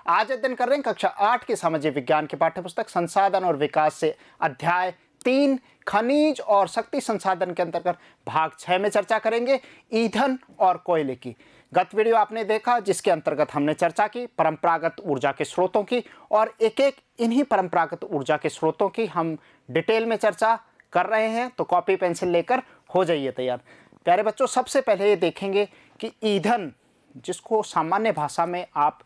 आज अध्ययन कर रहे हैं कक्षा 8 के सामाजिक विज्ञान की पाठ्यपुस्तक संसाधन और विकास से अध्याय 3 खनिज और शक्ति संसाधन के अंतर्गत भाग 6 में चर्चा करेंगे ईंधन और कोयले की। गत वीडियो आपने देखा जिसके अंतर्गत हमने चर्चा की परंपरागत ऊर्जा के स्रोतों की, और एक एक इन्हीं परंपरागत ऊर्जा के स्रोतों की हम डिटेल में चर्चा कर रहे हैं। तो कॉपी पेंसिल लेकर हो जाइए तैयार। प्यारे बच्चों, सबसे पहले ये देखेंगे कि ईंधन, जिसको सामान्य भाषा में आप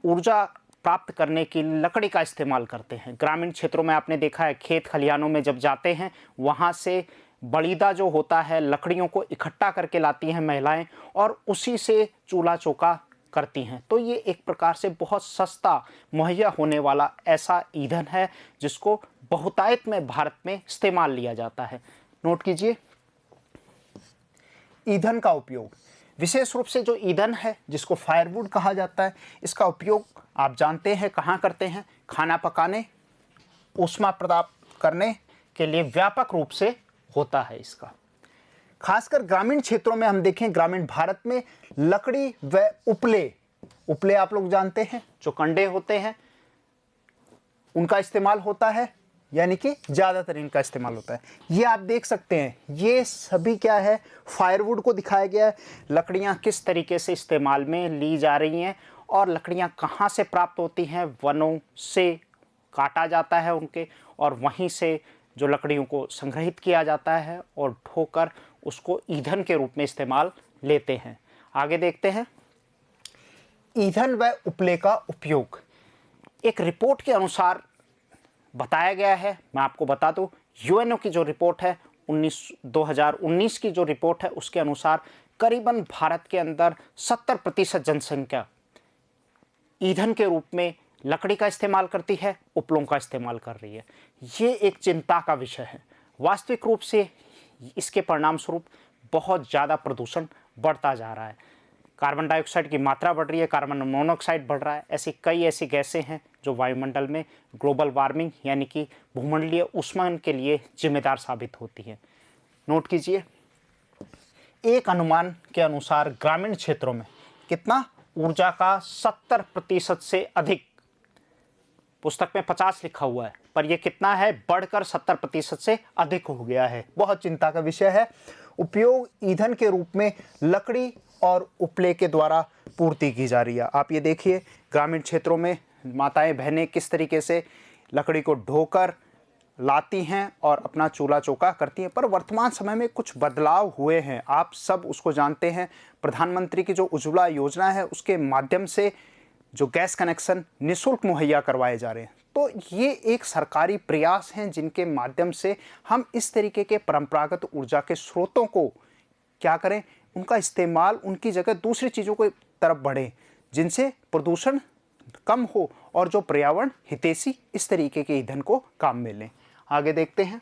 ऊर्जा प्राप्त करने की लकड़ी का इस्तेमाल करते हैं। ग्रामीण क्षेत्रों में आपने देखा है, खेत खलिहानों में जब जाते हैं वहाँ से बड़ीदा जो होता है लकड़ियों को इकट्ठा करके लाती हैं महिलाएं और उसी से चूल्हा चौका करती हैं। तो ये एक प्रकार से बहुत सस्ता मुहैया होने वाला ऐसा ईंधन है जिसको बहुतायत में भारत में इस्तेमाल लिया जाता है। नोट कीजिए, ईंधन का उपयोग विशेष रूप से जो ईंधन है जिसको फायरवुड कहा जाता है, इसका उपयोग आप जानते हैं कहाँ करते हैं? खाना पकाने, ऊष्मा प्राप्त करने के लिए व्यापक रूप से होता है। इसका खासकर ग्रामीण क्षेत्रों में हम देखें, ग्रामीण भारत में लकड़ी व उपले आप लोग जानते हैं, जो कंडे होते हैं उनका इस्तेमाल होता है, यानी कि ज़्यादातर इनका इस्तेमाल होता है। ये आप देख सकते हैं, ये सभी क्या है? फायरवुड को दिखाया गया है। लकड़ियाँ किस तरीके से इस्तेमाल में ली जा रही हैं और लकड़ियाँ कहाँ से प्राप्त होती हैं? वनों से काटा जाता है उनके, और वहीं से जो लकड़ियों को संग्रहित किया जाता है और ढोकर उसको ईंधन के रूप में इस्तेमाल लेते हैं। आगे देखते हैं, ईंधन व उपले का उपयोग। एक रिपोर्ट के अनुसार बताया गया है, मैं आपको बता दूं, यूएनओ की जो रिपोर्ट है 2019 की जो रिपोर्ट है उसके अनुसार करीबन भारत के अंदर 70% जनसंख्या ईंधन के रूप में लकड़ी का इस्तेमाल करती है, उपलों का इस्तेमाल कर रही है। ये एक चिंता का विषय है। वास्तविक रूप से इसके परिणाम स्वरूप बहुत ज़्यादा प्रदूषण बढ़ता जा रहा है। कार्बन डाइऑक्साइड की मात्रा बढ़ रही है, कार्बन मोनोऑक्साइड बढ़ रहा है। ऐसी कई ऐसी गैसें हैं जो वायुमंडल में ग्लोबल वार्मिंग यानी कि भूमंडलीय ऊष्मन के लिए जिम्मेदार साबित होती हैं। नोट कीजिए, एक अनुमान के अनुसार ग्रामीण क्षेत्रों में कितना? ऊर्जा का 70% से अधिक। पुस्तक में 50 लिखा हुआ है पर यह कितना है? बढ़कर 70% से अधिक हो गया है। बहुत चिंता का विषय है। उपयोग ईंधन के रूप में लकड़ी और उपले के द्वारा पूर्ति की जा रही है। आप ये देखिए, ग्रामीण क्षेत्रों में माताएं बहनें किस तरीके से लकड़ी को ढोकर लाती हैं और अपना चूल्हा चौका करती हैं। पर वर्तमान समय में कुछ बदलाव हुए हैं, आप सब उसको जानते हैं। प्रधानमंत्री की जो उज्ज्वला योजना है उसके माध्यम से जो गैस कनेक्शन निःशुल्क मुहैया करवाए जा रहे हैं। तो ये एक सरकारी प्रयास हैं जिनके माध्यम से हम इस तरीके के परंपरागत ऊर्जा के स्रोतों को क्या करें? उनका इस्तेमाल, उनकी जगह दूसरी चीज़ों की तरफ बढ़ें जिनसे प्रदूषण कम हो और जो पर्यावरण हितैषी इस तरीके के ईंधन को काम में लें। आगे देखते हैं,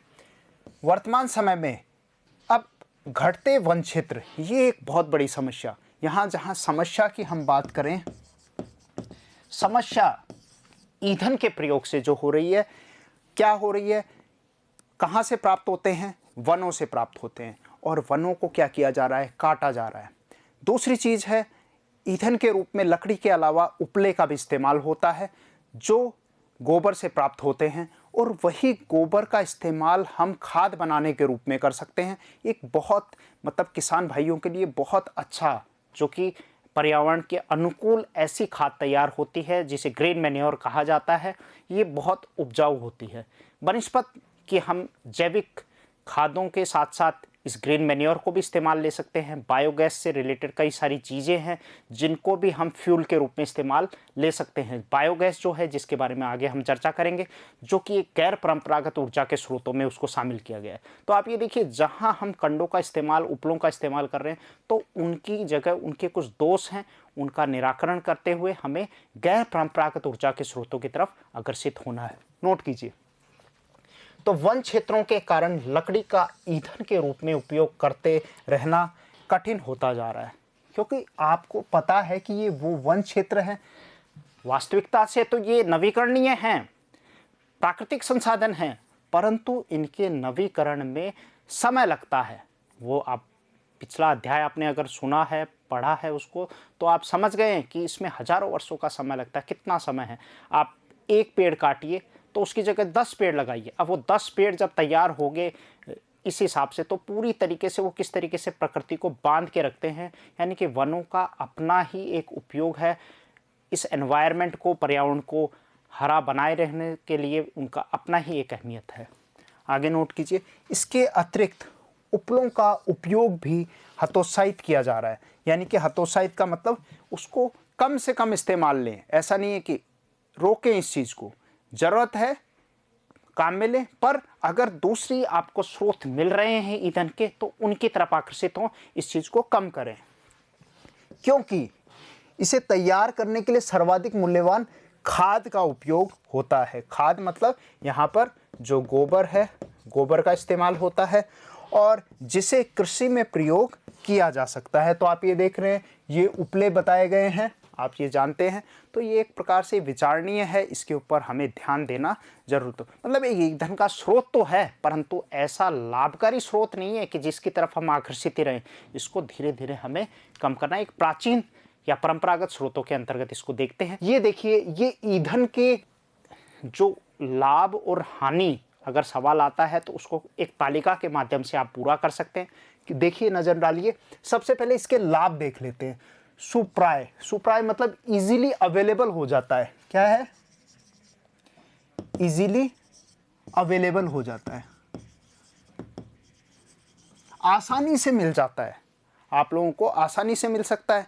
वर्तमान समय में अब घटते वन क्षेत्र, ये एक बहुत बड़ी समस्या। यहाँ जहाँ समस्या की हम बात करें, समस्या ईंधन के प्रयोग से जो हो रही है, क्या हो रही है? कहाँ से प्राप्त होते हैं? वनों से प्राप्त होते हैं, और वनों को क्या किया जा रहा है? काटा जा रहा है। दूसरी चीज़ है, ईंधन के रूप में लकड़ी के अलावा उपले का भी इस्तेमाल होता है जो गोबर से प्राप्त होते हैं, और वही गोबर का इस्तेमाल हम खाद बनाने के रूप में कर सकते हैं। एक बहुत किसान भाइयों के लिए बहुत अच्छा, जो कि पर्यावरण के अनुकूल ऐसी खाद तैयार होती है जिसे ग्रीन मैन्योर कहा जाता है। ये बहुत उपजाऊ होती है। बनस्पत कि हम जैविक खादों के साथ साथ इस ग्रीन मैन्योर को भी इस्तेमाल ले सकते हैं। बायोगैस से रिलेटेड कई सारी चीज़ें हैं जिनको भी हम फ्यूल के रूप में इस्तेमाल ले सकते हैं। बायोगैस जो है, जिसके बारे में आगे हम चर्चा करेंगे, जो कि एक गैर परंपरागत ऊर्जा के स्रोतों में उसको शामिल किया गया है। तो आप ये देखिए, जहाँ हम कंडों का इस्तेमाल, उपलों का इस्तेमाल कर रहे हैं, तो उनकी जगह उनके कुछ दोष हैं, उनका निराकरण करते हुए हमें गैर परंपरागत ऊर्जा के स्रोतों की तरफ अग्रसित होना है। नोट कीजिए, तो वन क्षेत्रों के कारण लकड़ी का ईंधन के रूप में उपयोग करते रहना कठिन होता जा रहा है, क्योंकि आपको पता है कि ये वो वन क्षेत्र है। वास्तविकता से तो ये नवीकरणीय हैं, प्राकृतिक संसाधन हैं, परंतु इनके नवीकरण में समय लगता है। वो आप पिछला अध्याय आपने अगर सुना है, पढ़ा है उसको, तो आप समझ गए हैं कि इसमें हज़ारों वर्षों का समय लगता है। कितना समय है? आप एक पेड़ काटिए तो उसकी जगह 10 पेड़ लगाइए। अब वो 10 पेड़ जब तैयार होंगे इस हिसाब से, तो पूरी तरीके से वो किस तरीके से प्रकृति को बांध के रखते हैं। यानी कि वनों का अपना ही एक उपयोग है, इस एनवायरनमेंट को, पर्यावरण को हरा बनाए रहने के लिए उनका अपना ही एक अहमियत है। आगे नोट कीजिए, इसके अतिरिक्त उपलों का उपयोग भी हतोत्साहित किया जा रहा है। यानी कि हतोत्साहित का मतलब उसको कम से कम इस्तेमाल लें। ऐसा नहीं है कि रोकें इस चीज़ को, ज़रूरत है काम में लें, पर अगर दूसरी आपको स्रोत मिल रहे हैं ईंधन के तो उनकी तरफ आकर्षित हों, इस चीज़ को कम करें। क्योंकि इसे तैयार करने के लिए सर्वाधिक मूल्यवान खाद का उपयोग होता है। खाद मतलब यहाँ पर जो गोबर है, गोबर का इस्तेमाल होता है और जिसे कृषि में प्रयोग किया जा सकता है। तो आप ये देख रहे हैं, ये उपले बताए गए हैं, आप ये जानते हैं। तो ये एक प्रकार से विचारणीय है, इसके ऊपर हमें ध्यान देना जरूर। तो मतलब एक ईंधन का स्रोत तो है, परंतु ऐसा लाभकारी स्रोत नहीं है कि जिसकी तरफ हम आकर्षित ही रहें। इसको धीरे धीरे हमें कम करना। एक प्राचीन या परंपरागत स्रोतों के अंतर्गत इसको देखते हैं। ये देखिए, ये ईंधन के जो लाभ और हानि अगर सवाल आता है तो उसको एक तालिका के माध्यम से आप पूरा कर सकते हैं। कि देखिए, नजर डालिए, सबसे पहले इसके लाभ देख लेते हैं। सुप्राय, सुप्राय मतलब इजीली अवेलेबल हो जाता है। क्या है? इजीली अवेलेबल हो जाता है, आसानी से मिल जाता है, आप लोगों को आसानी से मिल सकता है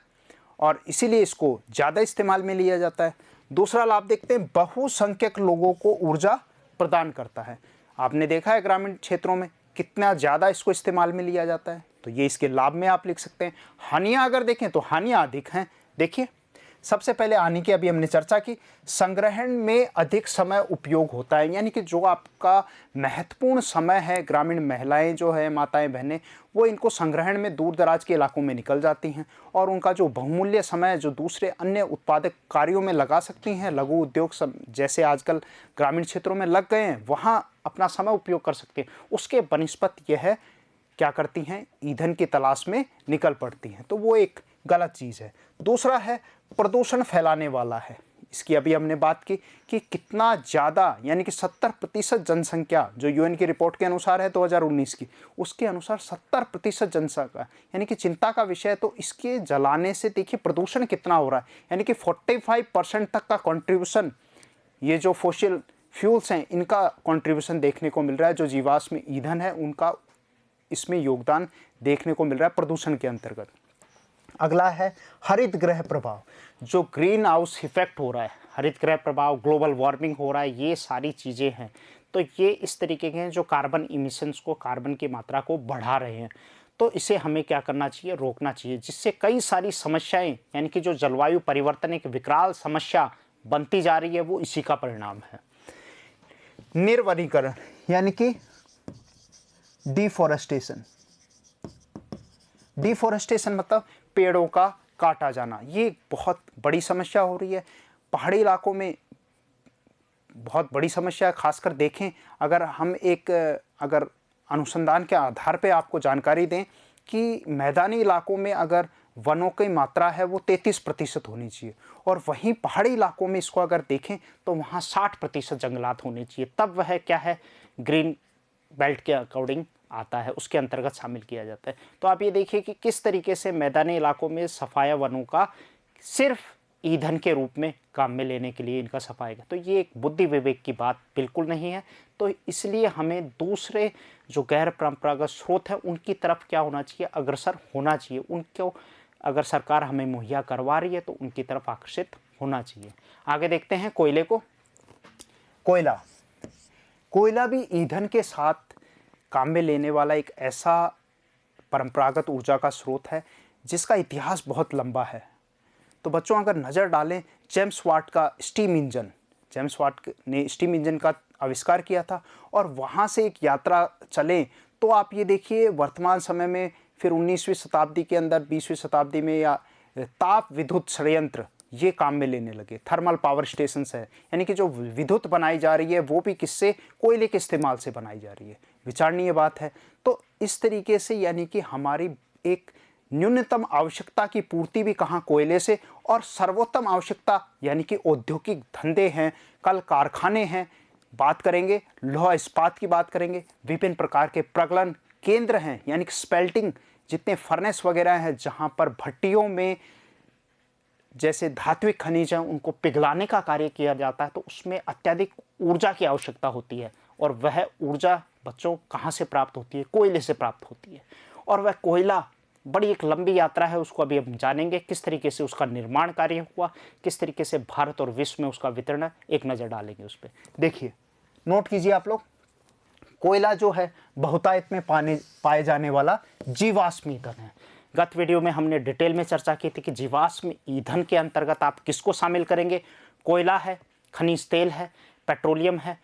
और इसीलिए इसको ज़्यादा इस्तेमाल में लिया जाता है। दूसरा लाभ देखते हैं, बहुसंख्यक लोगों को ऊर्जा प्रदान करता है। आपने देखा है ग्रामीण क्षेत्रों में कितना ज़्यादा इसको इस्तेमाल में लिया जाता है, तो ये इसके लाभ में आप लिख सकते हैं। हानियाँ अगर देखें तो हानियाँ अधिक हैं। देखिए, सबसे पहले हानि की अभी हमने चर्चा की, संग्रहण में अधिक समय उपयोग होता है। यानी कि जो आपका महत्वपूर्ण समय है, ग्रामीण महिलाएं जो है, माताएं बहनें, वो इनको संग्रहण में दूर दराज के इलाकों में निकल जाती हैं और उनका जो बहुमूल्य समय जो दूसरे अन्य उत्पादक कार्यों में लगा सकती हैं, लघु उद्योग जैसे आजकल ग्रामीण क्षेत्रों में लग गए हैं, वहाँ अपना समय उपयोग कर सकते हैं। उसके बनिस्पत यह है, क्या करती हैं, ईंधन की तलाश में निकल पड़ती हैं। तो वो एक गलत चीज़ है। दूसरा है, प्रदूषण फैलाने वाला है। इसकी अभी हमने बात की कि कितना ज़्यादा, यानी कि 70% जनसंख्या जो यूएन की रिपोर्ट के अनुसार है 2019 की, उसके अनुसार 70% जनसंख्या, यानी कि चिंता का विषय है। तो इसके जलाने से देखिए प्रदूषण कितना हो रहा है, यानी कि 45% तक का कंट्रीब्यूशन ये जो फॉसिल फ्यूल्स हैं इनका कंट्रीब्यूशन देखने को मिल रहा है। जो जीवाश्म ईंधन है उनका इसमें योगदान देखने को मिल रहा है प्रदूषण के अंतर्गत। अगला है हरित गृह प्रभाव, जो ग्रीन हाउस इफेक्ट हो रहा है, हरित गृह प्रभाव, ग्लोबल वार्मिंग हो रहा है, ये सारी चीज़ें हैं। तो ये इस तरीके के हैं जो कार्बन इमिशंस को, कार्बन की मात्रा को बढ़ा रहे हैं। तो इसे हमें क्या करना चाहिए, रोकना चाहिए, जिससे कई सारी समस्याएं, यानी कि जो जलवायु परिवर्तन एक विकराल समस्या बनती जा रही है, वो इसी का परिणाम है। निर्वनीकरण यानी कि डिफॉरेस्टेशन, डिफॉरेस्टेशन मतलब पेड़ों का काटा जाना। ये बहुत बड़ी समस्या हो रही है पहाड़ी इलाकों में, बहुत बड़ी समस्या है। खासकर देखें, अगर हम एक अगर अनुसंधान के आधार पे आपको जानकारी दें कि मैदानी इलाकों में अगर वनों की मात्रा है वो 33% होनी चाहिए, और वहीं पहाड़ी इलाकों में इसको अगर देखें तो वहाँ 60% जंगलात होने चाहिए। तब वह क्या है, ग्रीन बेल्ट के अकॉर्डिंग आता है, उसके अंतर्गत शामिल किया जाता है। तो आप ये देखिए कि किस तरीके से मैदानी इलाकों में सफाया वनों का सिर्फ ईंधन के रूप में काम में लेने के लिए इनका सफाया, तो ये एक बुद्धि विवेक की बात बिल्कुल नहीं है। तो इसलिए हमें दूसरे जो गैर परंपरागत स्रोत हैं उनकी तरफ क्या होना चाहिए, अग्रसर होना चाहिए। उनको अगर सरकार हमें मुहैया करवा रही है तो उनकी तरफ आकर्षित होना चाहिए। आगे देखते हैं कोयले को। कोयला, कोयला भी ईंधन के साथ काम में लेने वाला एक ऐसा परंपरागत ऊर्जा का स्रोत है जिसका इतिहास बहुत लंबा है। तो बच्चों अगर नज़र डालें, जेम्स वाट का स्टीम इंजन, जेम्स वाट ने स्टीम इंजन का आविष्कार किया था और वहाँ से एक यात्रा चलें तो आप ये देखिए वर्तमान समय में फिर 19वीं शताब्दी के अंदर, 20वीं शताब्दी में या ताप विद्युत संयंत्र ये काम में लेने लगे। थर्मल पावर स्टेशंस है, यानी कि जो विद्युत बनाई जा रही है वो भी किससे, कोयले के इस्तेमाल से बनाई जा रही है। विचारणीय बात है। तो इस तरीके से यानी कि हमारी एक न्यूनतम आवश्यकता की पूर्ति भी कहाँ कोयले से, और सर्वोत्तम आवश्यकता यानी कि औद्योगिक धंधे हैं, कल कारखाने हैं, बात करेंगे लौह इस्पात की बात करेंगे, विभिन्न प्रकार के प्रगलन केंद्र हैं यानी कि स्पेल्टिंग, जितने फर्नेस वगैरह हैं जहाँ पर भट्टियों में जैसे धात्विक खनिज हैं उनको पिघलाने का कार्य किया जाता है, तो उसमें अत्यधिक ऊर्जा की आवश्यकता होती है। और वह ऊर्जा बच्चों कहाँ से प्राप्त होती है? कोयले से प्राप्त होती है। और वह कोयला बड़ी एक लंबी यात्रा है, उसको अभी हम जानेंगे किस तरीके से उसका निर्माण कार्य हुआ, किस तरीके से भारत और विश्व में उसका वितरण है, एक नज़र डालेंगे उस पर। देखिए, नोट कीजिए आप लोग, कोयला जो है बहुतायत में पाए जाने वाला जीवाश्म ईंधन है। गत वीडियो में हमने डिटेल में चर्चा की थी कि जीवाश्म ईंधन के अंतर्गत आप किसको शामिल करेंगे? कोयला है, खनिज तेल है, पेट्रोलियम है,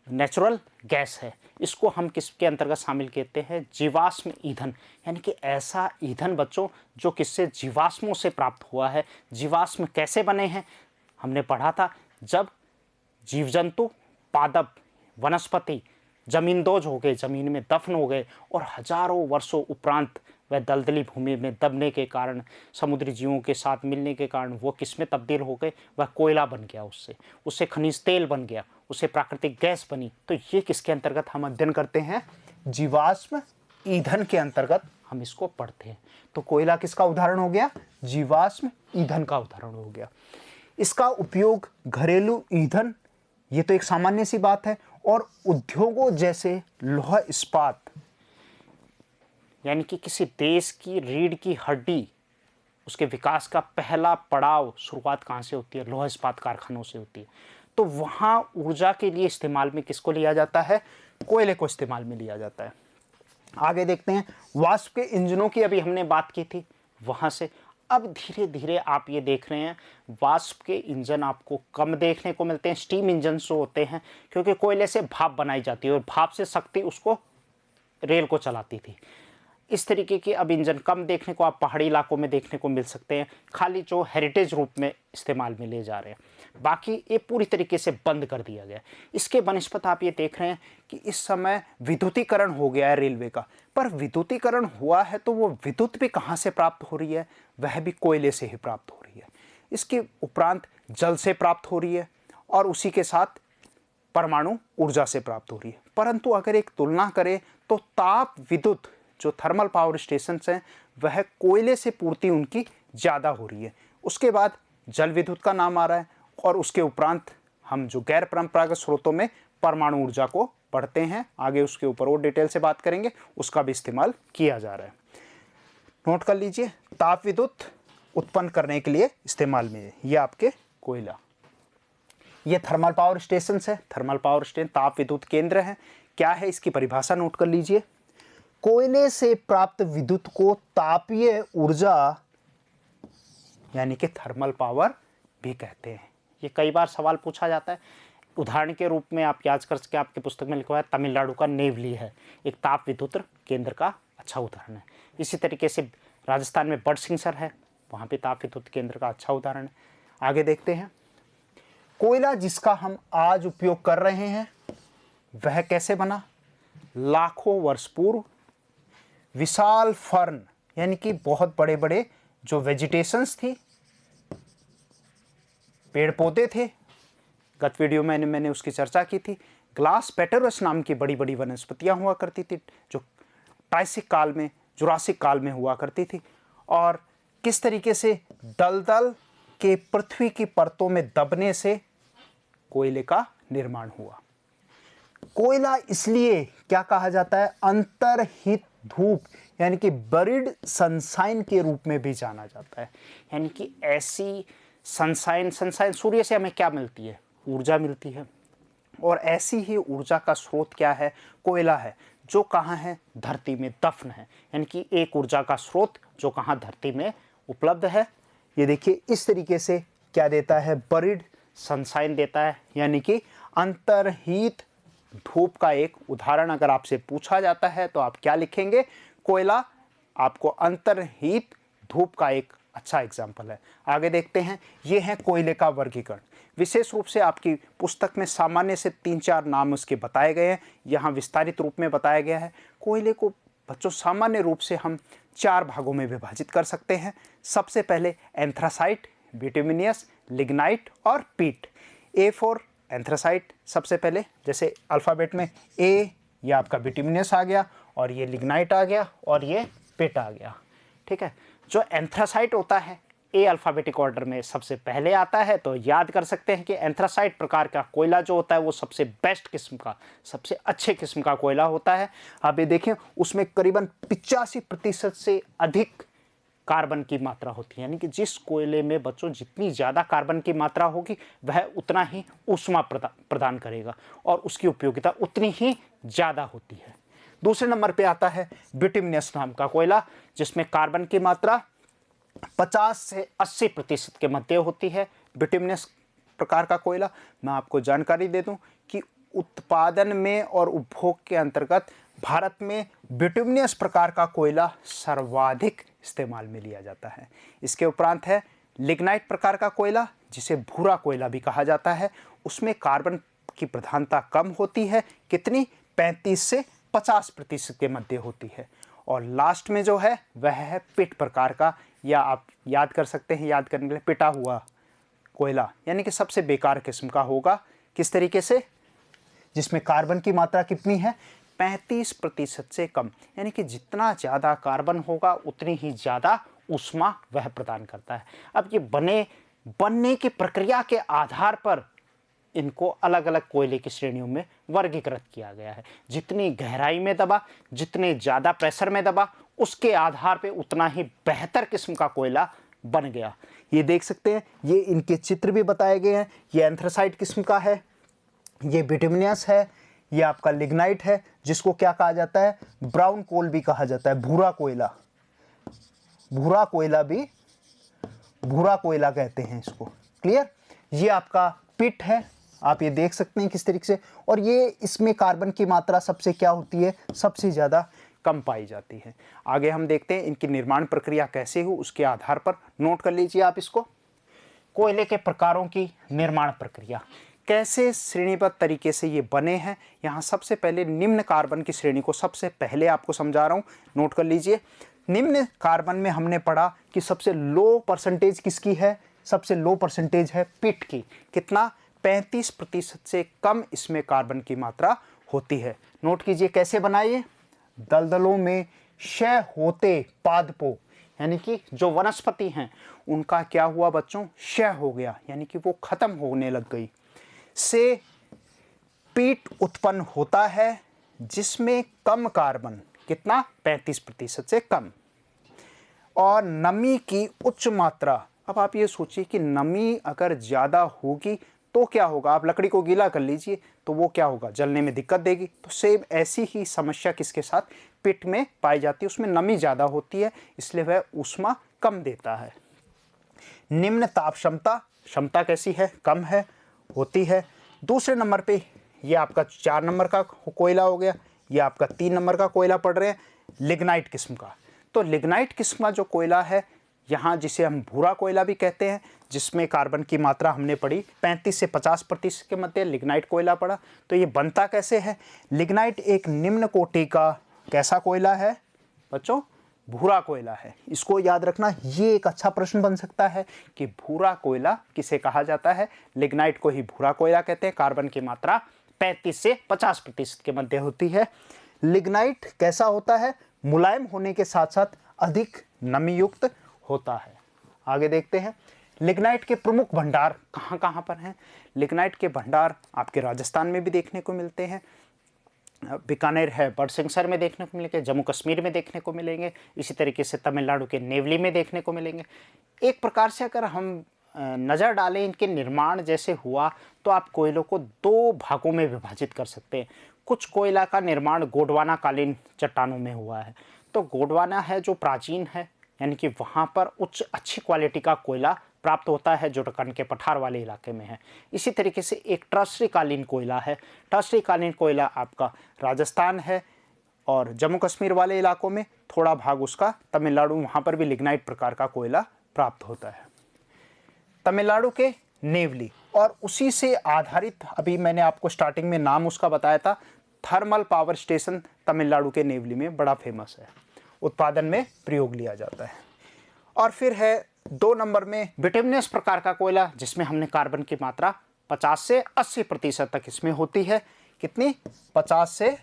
नेचुरल गैस है। इसको हम किसके अंतर्गत शामिल करते हैं? जीवाश्म ईंधन, यानी कि ऐसा ईंधन बच्चों जो किससे? जीवाश्मों से प्राप्त हुआ है। जीवाश्म कैसे बने हैं? हमने पढ़ा था, जब जीव जंतु, पादप, वनस्पति जमींदोज हो गए, ज़मीन में दफन हो गए, और हजारों वर्षों उपरांत वह दलदली भूमि में दबने के कारण, समुद्री जीवों के साथ मिलने के कारण वो किस में तब्दील हो गए? वह कोयला बन गया, उससे खनिज तेल बन गया, उससे प्राकृतिक गैस बनी। तो ये किसके अंतर्गत हम अध्ययन करते हैं? जीवाश्म ईंधन के अंतर्गत हम इसको पढ़ते हैं। तो कोयला किसका उदाहरण हो गया? जीवाश्म ईंधन का उदाहरण हो गया। इसका उपयोग घरेलू ईंधन, ये तो एक सामान्य सी बात है, और उद्योगों जैसे लौह इस्पात, यानी कि किसी देश की रीढ़ की हड्डी, उसके विकास का पहला पड़ाव शुरुआत कहाँ से होती है? लौह इस्पात कारखानों से होती है। तो वहाँ ऊर्जा के लिए इस्तेमाल में किसको लिया जाता है? कोयले को इस्तेमाल में लिया जाता है। आगे देखते हैं, वाष्प के इंजनों की अभी हमने बात की थी, वहाँ से अब धीरे धीरे आप ये देख रहे हैं वाष्प के इंजन आपको कम देखने को मिलते हैं। स्टीम इंजन जो होते हैं, क्योंकि कोयले से भाप बनाई जाती है और भाप से शक्ति उसको रेल को चलाती थी। इस तरीके के अब इंजन कम देखने को आप पहाड़ी इलाकों में देखने को मिल सकते हैं, खाली जो हेरिटेज रूप में इस्तेमाल में ले जा रहे हैं। बाकी ये पूरी तरीके से बंद कर दिया गया। इसके बनस्पत आप ये देख रहे हैं कि इस समय विद्युतीकरण हो गया है रेलवे का, पर विद्युतीकरण हुआ है तो वो विद्युत भी कहाँ से प्राप्त हो रही है? वह भी कोयले से ही प्राप्त हो रही है। इसके उपरांत जल से प्राप्त हो रही है, और उसी के साथ परमाणु ऊर्जा से प्राप्त हो रही है। परंतु अगर एक तुलना करें तो ताप विद्युत जो थर्मल पावर स्टेशन हैं, वह कोयले से पूर्ति उनकी ज़्यादा हो रही है। उसके बाद जल विद्युत का नाम आ रहा है, और उसके उपरांत हम जो गैर परंपरागत स्रोतों में परमाणु ऊर्जा को पढ़ते हैं, आगे उसके ऊपर और डिटेल से बात करेंगे, उसका भी इस्तेमाल किया जा रहा है। नोट कर लीजिए, ताप विद्युत उत्पन्न करने के लिए इस्तेमाल में है ये आपके कोयला। ये थर्मल पावर स्टेशन है, थर्मल पावर स्टेशन ताप विद्युत केंद्र है। क्या है इसकी परिभाषा? नोट कर लीजिए, कोयले से प्राप्त विद्युत को तापीय ऊर्जा यानी कि थर्मल पावर भी कहते हैं। ये कई बार सवाल पूछा जाता है। उदाहरण के रूप में आप याद कर सके, आपके पुस्तक में लिखा है तमिलनाडु का नेवली है, एक ताप विद्युत केंद्र का अच्छा उदाहरण है। इसी तरीके से राजस्थान में बड़सिंगसर है, वहाँ पे ताप विद्युत केंद्र का अच्छा उदाहरण है। आगे देखते हैं, कोयला जिसका हम आज उपयोग कर रहे हैं वह कैसे बना? लाखों वर्ष पूर्व विशाल फर्न, यानी कि बहुत बड़े बड़े जो वेजिटेशंस थी, पेड़ पौधे थे, गत वीडियो में मैंने उसकी चर्चा की थी। ग्लास पेटरस नाम की बड़ी बड़ी वनस्पतियां हुआ करती थी जो ट्राइसिक काल में, जुरासिक काल में हुआ करती थी, और किस तरीके से दलदल के पृथ्वी की परतों में दबने से कोयले का निर्माण हुआ। कोयला इसलिए क्या कहा जाता है? अंतर्हित धूप, यानी कि बरीड सनशाइन के रूप में भी जाना जाता है। यानी कि ऐसी सनशाइन सूर्य से हमें क्या मिलती है? ऊर्जा मिलती है, और ऐसी ही ऊर्जा का स्रोत क्या है? कोयला है, जो कहाँ है? धरती में दफन है। यानी कि एक ऊर्जा का स्रोत जो कहाँ? धरती में उपलब्ध है। ये देखिए, इस तरीके से क्या देता है? बरीड सनशाइन देता है, यानी कि अंतर्हित धूप का एक उदाहरण अगर आपसे पूछा जाता है तो आप क्या लिखेंगे? कोयला आपको अंतर्हित धूप का एक अच्छा एग्जाम्पल है। आगे देखते हैं, ये है कोयले का वर्गीकरण। विशेष रूप से आपकी पुस्तक में सामान्य से 3-4 नाम उसके बताए गए हैं, यहाँ विस्तारित रूप में बताया गया है। कोयले को बच्चों सामान्य रूप से हम 4 भागों में विभाजित कर सकते हैं। सबसे पहले एंथ्रासाइट, बिटुमिनियस, लिग्नाइट और पीट। ए फॉर एंथ्रासाइट सबसे पहले, जैसे अल्फ़ाबेट में ए, ये आपका बिटुमिनियस आ गया और ये लिग्नाइट आ गया और ये पीट आ गया। ठीक है, जो एंथ्रासाइट होता है ए अल्फ़ाबेटिक ऑर्डर में सबसे पहले आता है, तो याद कर सकते हैं कि एंथ्रासाइट प्रकार का कोयला जो होता है वो सबसे बेस्ट किस्म का, सबसे अच्छे किस्म का कोयला होता है। आप ये देखें, उसमें करीबन 85% से अधिक कार्बन की मात्रा होती है, यानी कि जिस कोयले में बच्चों जितनी ज़्यादा कार्बन की मात्रा होगी वह उतना ही ऊष्मा प्रदान करेगा और उसकी उपयोगिता उतनी ही ज़्यादा होती है। दूसरे नंबर पे आता है बिटुमिनस नाम का कोयला, जिसमें कार्बन की मात्रा 50 से 80% के मध्य होती है। बिटुमिनस प्रकार का कोयला, मैं आपको जानकारी दे दूं कि उत्पादन में और उपभोग के अंतर्गत भारत में बिटुमिनस प्रकार का कोयला सर्वाधिक इस्तेमाल में लिया जाता है। इसके उपरांत है लिग्नाइट प्रकार का कोयला, जिसे भूरा कोयला भी कहा जाता है। उसमें कार्बन की प्रधानता कम होती है, कितनी, 35 से 50% के मध्य होती है। और लास्ट में जो है वह है पिट प्रकार का, या आप याद कर सकते हैं, याद करने के लिए पिटा हुआ कोयला, यानी कि सबसे बेकार किस्म का होगा। किस तरीके से, जिसमें कार्बन की मात्रा कितनी है, 35% से कम, यानी कि जितना ज़्यादा कार्बन होगा उतनी ही ज़्यादा ऊष्मा वह प्रदान करता है। अब ये बनने की प्रक्रिया के आधार पर इनको अलग अलग कोयले की श्रेणियों में वर्गीकृत किया गया है। जितनी गहराई में दबा, जितने ज़्यादा प्रेशर में दबा, उसके आधार पे उतना ही बेहतर किस्म का कोयला बन गया। ये देख सकते हैं, ये इनके चित्र भी बताए गए हैं। ये एंथ्रासाइट किस्म का है, ये बिटुमिनस है, ये आपका लिग्नाइट है, जिसको क्या कहा जाता है, ब्राउन कोल भी कहा जाता है, भूरा कोयला। भूरा कोयला भी भूरा कोयला कहते हैं इसको। क्लियर। ये आपका पिट है, आप ये देख सकते हैं किस तरीके से, और ये इसमें कार्बन की मात्रा सबसे क्या होती है, सबसे ज़्यादा कम पाई जाती है। आगे हम देखते हैं इनकी निर्माण प्रक्रिया कैसे हो, उसके आधार पर नोट कर लीजिए आप इसको। कोयले के प्रकारों की निर्माण प्रक्रिया, कैसे श्रेणीबद्ध तरीके से ये बने हैं। यहाँ सबसे पहले निम्न कार्बन की श्रेणी को सबसे पहले आपको समझा रहा हूँ, नोट कर लीजिए। निम्न कार्बन में हमने पढ़ा कि सबसे लो परसेंटेज किसकी है, सबसे लो परसेंटेज है पिट की। कितना, 35% से कम इसमें कार्बन की मात्रा होती है। नोट कीजिए कैसे बनाइए, दलदलों में क्षय होते पादपों, यानी कि जो वनस्पति हैं उनका क्या हुआ बच्चों, क्षय हो गया, यानी कि वो खत्म होने लग गई, से पीट उत्पन्न होता है, जिसमें कम कार्बन, कितना, 35% से कम, और नमी की उच्च मात्रा। अब आप ये सोचिए कि नमी अगर ज़्यादा होगी तो क्या होगा, आप लकड़ी को गीला कर लीजिए तो वो क्या होगा, जलने में दिक्कत देगी। तो सेम ऐसी ही समस्या किसके साथ, पिट में पाई जाती है। उसमें नमी ज़्यादा होती है, इसलिए वह ऊष्मा कम देता है। निम्न ताप क्षमता, क्षमता कैसी है, कम है, होती है। दूसरे नंबर पे ये आपका 4 नंबर का कोयला हो गया, ये आपका 3 नंबर का कोयला पढ़ रहे हैं, लिग्नाइट किस्म का। तो लिग्नाइट किस्म का जो कोयला है यहाँ, जिसे हम भूरा कोयला भी कहते हैं, जिसमें कार्बन की मात्रा हमने पढ़ी 35 से 50% के मध्य लिग्नाइट कोयला पड़ा। तो ये बनता कैसे है, लिग्नाइट एक निम्न कोटि का कैसा कोयला है बच्चों, भूरा कोयला है। इसको याद रखना, ये एक अच्छा प्रश्न बन सकता है कि भूरा कोयला किसे कहा जाता है, लिग्नाइट को ही भूरा कोयला कहते हैं। कार्बन की मात्रा 35 से 50% के मध्य होती है। लिग्नाइट कैसा होता है, मुलायम होने के साथ साथ अधिक नमी युक्त होता है। आगे देखते हैं लिग्नाइट के प्रमुख भंडार कहाँ कहाँ पर हैं। लिग्नाइट के भंडार आपके राजस्थान में भी देखने को मिलते हैं, बीकानेर है, बड़सिंगसर में देखने को मिलेंगे, जम्मू कश्मीर में देखने को मिलेंगे, इसी तरीके से तमिलनाडु के नेवली में देखने को मिलेंगे। एक प्रकार से अगर हम नज़र डालें इनके निर्माण जैसे हुआ तो आप कोयलों को 2 भागों में विभाजित कर सकते हैं। कुछ कोयला का निर्माण गोंडवाना कालीन चट्टानों में हुआ है। तो गोंडवाना है जो प्राचीन है, यानी कि वहाँ पर अच्छी क्वालिटी का कोयला प्राप्त होता है जो दक्कन के पठार वाले इलाके में है। इसी तरीके से एक टर्शरी कालीन कोयला है। टर्शरी कालीन कोयला आपका राजस्थान है और जम्मू कश्मीर वाले इलाकों में, थोड़ा भाग उसका तमिलनाडु, वहाँ पर भी लिग्नाइट प्रकार का कोयला प्राप्त होता है। तमिलनाडु के नेवली, और उसी से आधारित, अभी मैंने आपको स्टार्टिंग में नाम उसका बताया था, थर्मल पावर स्टेशन तमिलनाडु के नेवली में बड़ा फेमस है। उत्पादन में प्रयोग लिया जाता है। और फिर है 2 नंबर में बिटुमिनस प्रकार का कोयला, जिसमें हमने कार्बन की मात्रा 50 से 80% तक इसमें होती है। कितनी? 50 से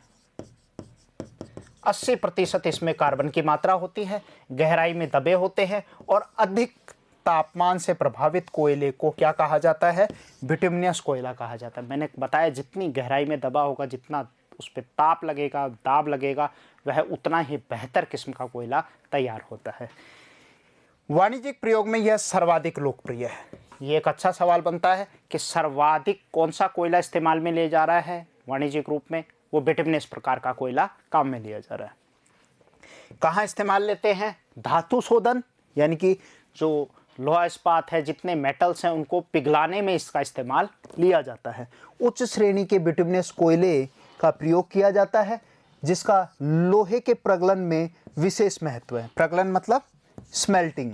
80% इसमें कार्बन की मात्रा होती है, गहराई में दबे होते हैं और अधिक तापमान से प्रभावित कोयले को क्या कहा जाता है? बिटुमिनस कोयला कहा जाता है। मैंने बताया जितनी गहराई में दबा होगा, जितना उस पर ताप लगेगा, दाब लगेगा, वह उतना ही बेहतर किस्म का कोयला तैयार होता है। वाणिज्यिक प्रयोग में यह सर्वाधिक लोकप्रिय है। ये एक अच्छा सवाल बनता है कि सर्वाधिक कौन सा कोयला इस्तेमाल में लिया जा रहा है वाणिज्यिक रूप में? वो बिटुमिनस प्रकार का कोयला काम में लिया जा रहा है। कहाँ इस्तेमाल लेते हैं? धातु शोधन, यानी कि जो लोहा इस्पात है, जितने मेटल्स हैं उनको पिघलाने में इसका इस्तेमाल लिया जाता है। उच्च श्रेणी के बिटुमिनस कोयले का प्रयोग किया जाता है, जिसका लोहे के प्रगलन में विशेष महत्व है। प्रगलन मतलब स्मेल्टिंग,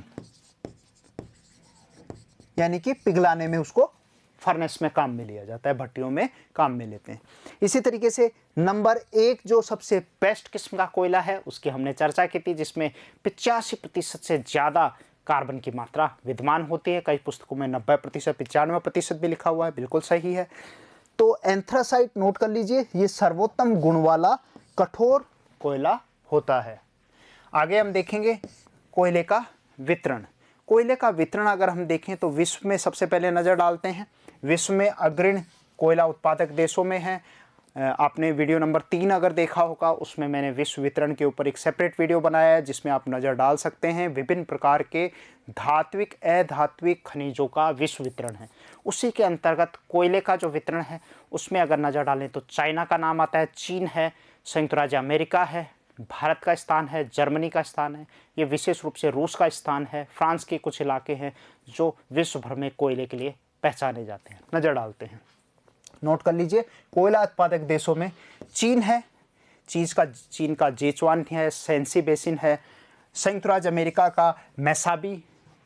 यानी कि पिघलाने में उसको फर्नेस में काम में लिया जाता है, भट्टियों में काम में लेते हैं। इसी तरीके से नंबर 1 जो सबसे बेस्ट किस्म का कोयला है उसकी हमने चर्चा की थी, जिसमें 85% से ज़्यादा कार्बन की मात्रा विद्यमान होती है। कई पुस्तकों में 90%, 95% भी लिखा हुआ है, बिल्कुल सही है। तो एंथ्रासाइट नोट कर लीजिए, ये सर्वोत्तम गुण वाला कठोर कोयला होता है। आगे हम देखेंगे कोयले का वितरण। कोयले का वितरण अगर हम देखें तो विश्व में सबसे पहले नज़र डालते हैं। विश्व में अग्रणी कोयला उत्पादक देशों में है। आपने वीडियो नंबर 3 अगर देखा होगा, उसमें मैंने विश्व वितरण के ऊपर एक सेपरेट वीडियो बनाया है, जिसमें आप नज़र डाल सकते हैं। विभिन्न प्रकार के धात्विक अधात्विक खनिजों का विश्व वितरण है। उसी के अंतर्गत कोयले का जो वितरण है उसमें अगर नज़र डालें तो चाइना का नाम आता है, चीन है, संयुक्त राज्य अमेरिका है, भारत का स्थान है, जर्मनी का स्थान है, ये विशेष रूप से रूस का स्थान है, फ्रांस के कुछ इलाके हैं जो विश्व भर में कोयले के लिए पहचाने जाते हैं। नज़र डालते हैं, नोट कर लीजिए। कोयला उत्पादक देशों में चीन है, चीन का जेचुआन है, सेंसी बेसिन है। संयुक्त राज्य अमेरिका का मैसाबी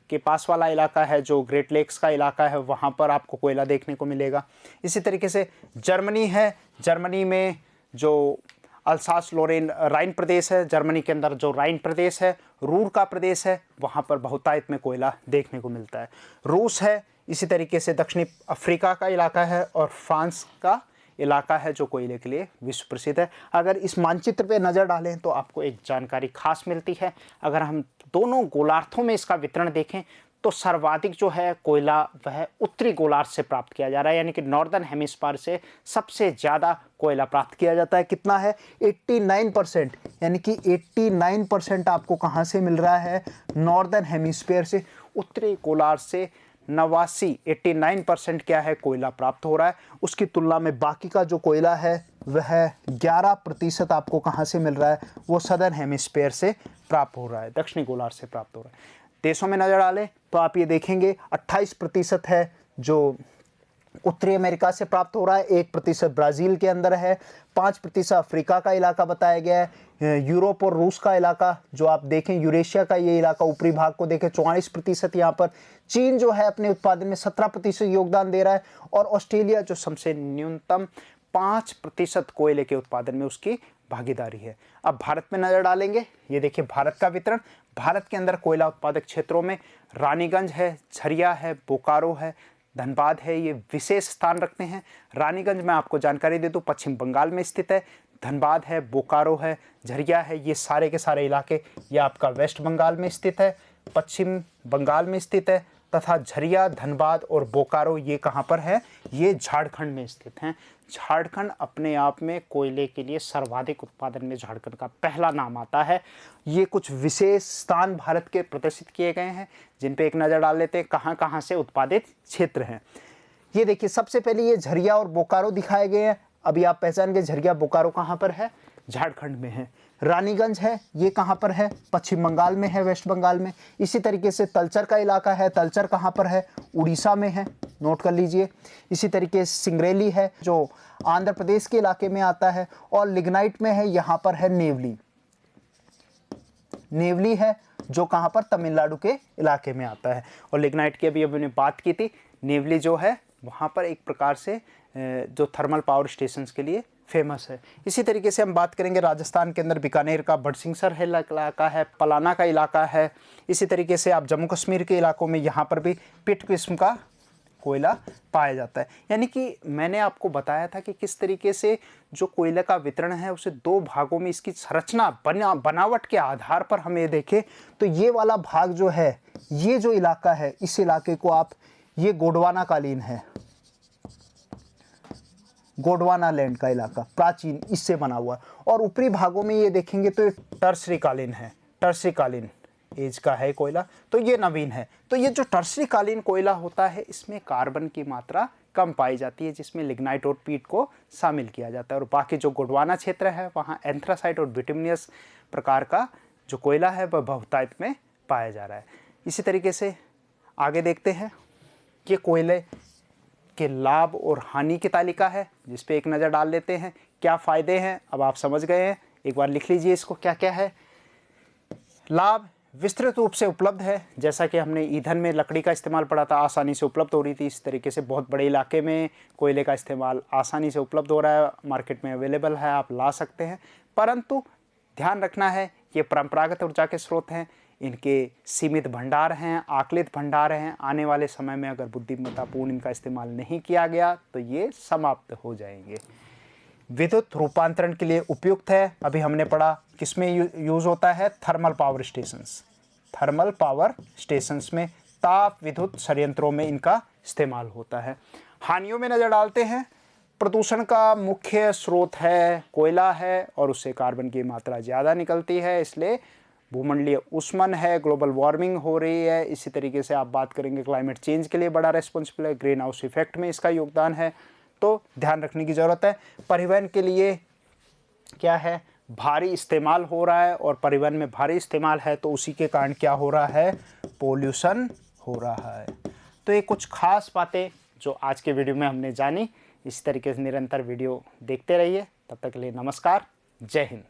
के पास वाला इलाका है, जो ग्रेट लेक्स का इलाका है, वहाँ पर आपको कोयला देखने को मिलेगा। इसी तरीके से जर्मनी है, जर्मनी में जो अल्सास लोरेन राइन प्रदेश है, जर्मनी के अंदर जो राइन प्रदेश है, रूर का प्रदेश है, वहाँ पर बहुतायत में कोयला देखने को मिलता है। रूस है, इसी तरीके से दक्षिणी अफ्रीका का इलाका है और फ्रांस का इलाका है जो कोयले के लिए विश्व प्रसिद्ध है। अगर इस मानचित्र पे नज़र डालें तो आपको एक जानकारी खास मिलती है। अगर हम दोनों गोलार्धों में इसका वितरण देखें तो सर्वाधिक जो है कोयला वह उत्तरी गोलार्ध से प्राप्त किया जा रहा है, यानी कि नॉर्दर्न हेमिस्फीयर से सबसे ज़्यादा कोयला प्राप्त किया जाता है। कितना है? 89%, यानी कि 89% आपको कहाँ से मिल रहा है? नॉर्दर्न हेमिस्फीयर से। उत्तरी गोलार्ध से 89% क्या है? कोयला प्राप्त हो रहा है। उसकी तुलना में बाकी का जो कोयला है वह 11% आपको कहाँ से मिल रहा है? वो सदर्न हेमिस्फीयर से प्राप्त हो रहा है, दक्षिणी गोलार्ध से प्राप्त हो रहा है। देशों में नज़र डालें तो आप ये देखेंगे 28% है जो उत्तरी अमेरिका से प्राप्त हो रहा है, 1% ब्राज़ील के अंदर है, 5% अफ्रीका का इलाका बताया गया है, यूरोप और रूस का इलाका जो आप देखें, यूरेशिया का ये इलाका ऊपरी भाग को देखें 44% यहाँ पर। चीन जो है अपने उत्पादन में 17% योगदान दे रहा है और ऑस्ट्रेलिया जो सबसे न्यूनतम 5% कोयले के उत्पादन में उसकी भागीदारी है। अब भारत में नज़र डालेंगे, ये देखिए भारत का वितरण। भारत के अंदर कोयला उत्पादक क्षेत्रों में रानीगंज है, झरिया है, बोकारो है, धनबाद है, ये विशेष स्थान रखते हैं। रानीगंज में आपको जानकारी दे दूँ पश्चिम बंगाल में स्थित है, धनबाद है, बोकारो है, झरिया है, ये सारे के सारे इलाके ये आपका वेस्ट बंगाल में स्थित है, पश्चिम बंगाल में स्थित है, तथा झरिया, धनबाद और बोकारो ये कहाँ पर है? ये झारखंड में स्थित हैं। झारखंड अपने आप में कोयले के लिए सर्वाधिक उत्पादन में झारखंड का पहला नाम आता है। ये कुछ विशेष स्थान भारत के प्रदर्शित किए गए हैं जिन पे एक नज़र डाल लेते हैं कहाँ कहाँ से उत्पादित क्षेत्र हैं। ये देखिए सबसे पहले ये झरिया और बोकारो दिखाए गए हैं। अभी आप पहचान गए झरिया बोकारो कहाँ पर है? झारखंड में है। रानीगंज है, ये कहाँ पर है? पश्चिम बंगाल में है, वेस्ट बंगाल में। इसी तरीके से तलचर का इलाका है, तलचर कहाँ पर है? उड़ीसा में है, नोट कर लीजिए। इसी तरीके से सिंगरेली है जो आंध्र प्रदेश के इलाके में आता है, और लिग्नाइट में है, यहाँ पर है नेवली। नेवली है जो कहाँ पर? तमिलनाडु के इलाके में आता है। और लिग्नाइट की अभी हमने बात की थी, नेवली जो है वहाँ पर एक प्रकार से जो थर्मल पावर स्टेशंस के लिए फेमस है। इसी तरीके से हम बात करेंगे राजस्थान के अंदर बीकानेर का बड़सिंगसर इलाका है, पलाना का इलाका है। इसी तरीके से आप जम्मू कश्मीर के इलाकों में यहाँ पर भी पिट किस्म का कोयला पाया जाता है। यानी कि मैंने आपको बताया था कि किस तरीके से जो कोयले का वितरण है उसे दो भागों में इसकी संरचना बनावट के आधार पर हम ये देखें तो ये वाला भाग जो है, ये जो इलाका है, इस इलाके को आप, ये गोंडवाना कालीन है, गोंडवाना लैंड का इलाका प्राचीन इससे बना हुआ है। और ऊपरी भागों में ये देखेंगे तो ये टर्सरी कालीन है, टर्सरी कालीन एज का है कोयला, तो ये नवीन है। तो ये जो टर्सरी कालीन कोयला होता है इसमें कार्बन की मात्रा कम पाई जाती है, जिसमें लिग्नाइट और पीट को शामिल किया जाता है। और बाकी जो गोंडवाना क्षेत्र है वहाँ एंथ्रासाइट और बिटुमिनस प्रकार का जो कोयला है वह बहुतायत में पाया जा रहा है। इसी तरीके से आगे देखते हैं कि कोयले के लाभ और हानि की तालिका है, जिस पे एक नज़र डाल लेते हैं। क्या फ़ायदे हैं अब आप समझ गए हैं, एक बार लिख लीजिए इसको क्या क्या है। लाभ विस्तृत रूप से उपलब्ध है, जैसा कि हमने ईंधन में लकड़ी का इस्तेमाल पढ़ा था, आसानी से उपलब्ध हो रही थी। इस तरीके से बहुत बड़े इलाके में कोयले का इस्तेमाल आसानी से उपलब्ध हो रहा है, मार्केट में अवेलेबल है, आप ला सकते हैं। परंतु ध्यान रखना है ये परंपरागत ऊर्जा के स्रोत हैं, इनके सीमित भंडार हैं, आकलित भंडार हैं। आने वाले समय में अगर बुद्धिमत्तापूर्ण इनका इस्तेमाल नहीं किया गया तो ये समाप्त हो जाएंगे। विद्युत रूपांतरण के लिए उपयुक्त है, अभी हमने पढ़ा किसमें यूज़ होता है, thermal power stations, thermal power stations में, ताप विद्युत संयंत्रों में इनका इस्तेमाल होता है। हानियों में नज़र डालते हैं। प्रदूषण का मुख्य स्रोत है कोयला है और उससे कार्बन की मात्रा ज़्यादा निकलती है, इसलिए भूमंडलीय ऊष्मन है, ग्लोबल वार्मिंग हो रही है। इसी तरीके से आप बात करेंगे क्लाइमेट चेंज के लिए बड़ा रेस्पॉन्सिबल है, ग्रीन हाउस इफेक्ट में इसका योगदान है, तो ध्यान रखने की ज़रूरत है। परिवहन के लिए क्या है, भारी इस्तेमाल हो रहा है और परिवहन में भारी इस्तेमाल है तो उसी के कारण क्या हो रहा है, पोल्यूशन हो रहा है। तो ये कुछ खास बातें जो आज के वीडियो में हमने जानी। इस तरीके से निरंतर वीडियो देखते रहिए। तब तक के लिए नमस्कार, जय हिंद।